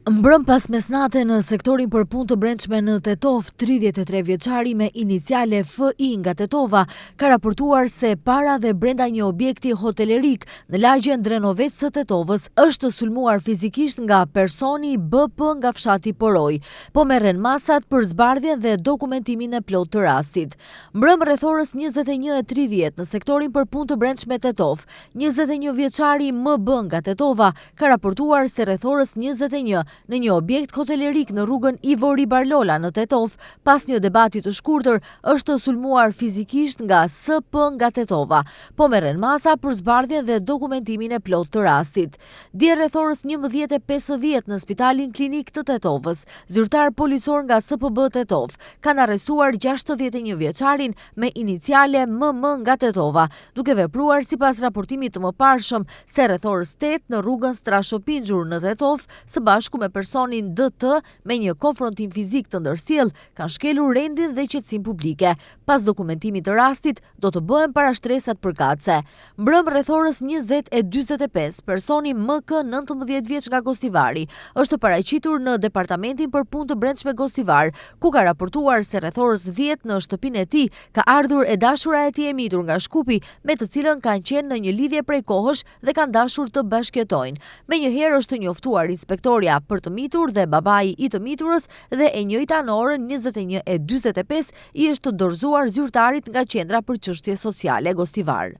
Mbrëm pas mesnate në sektorin për punë të brendshme në Tetov, 33 vjeçari me iniciale FI nga Tetova ka raportuar se para dhe brenda një objekti hotelerik në lagjen Drenovec të Tetovës është sulmuar fizikisht nga personi BP nga fshati Poroj, po merren masat për zbardhjen dhe dokumentimin e plot të rastit. Mbrëm rreth orës 21:30 në sektorin për punë të brendshme Tetov, 21 vjeçari MB nga Tetova ka raportuar se rreth orës 21 në një objekt hotelerik në rrugën Ivori Barlola në Tetov, pas një debati të shkurtër, është sulmuar fizikisht nga SP nga Tetova, po merren masa për zbardhjen dhe dokumentimin e plot të rastit. Dje rreth orës 11:50 në Spitalin Klinik të Tetovës, zyrtar policor nga SPB Tetov kanë arrestuar 61 vjeçarin me iniciale MM nga Tetova, duke vepruar sipas raportimit të mëparshëm se rreth orës 8 në rrugën Strashopinxhur në Tetov, së bashku me personin DT me një konfrontim fizik të ndërsjell, kanë shkelur rendin dhe qetësinë publike. Pas dokumentimit të rastit, do të bëhen parashtresat përkatëse. Mbrëm rreth orës 20:45, personi MK 19 vjeç nga Gostivari është paraqitur në departamentin për punë të brendshme Gostivar, ku ka raportuar se rreth orës 10 në shtëpinë e tij ka ardhur e dashura e tij e mitur nga Shkupi, me të cilën kanë qenë në një lidhje prej kohësh dhe kanë dashur të bashkëjetojnë. Menjëherë është njoftuar inspektoria për të mitur dhe babai i të miturës dhe e njëjta në orën 21:45 i është dorëzuar zyrtarit nga Qendra për Çështje Sociale Gostivar.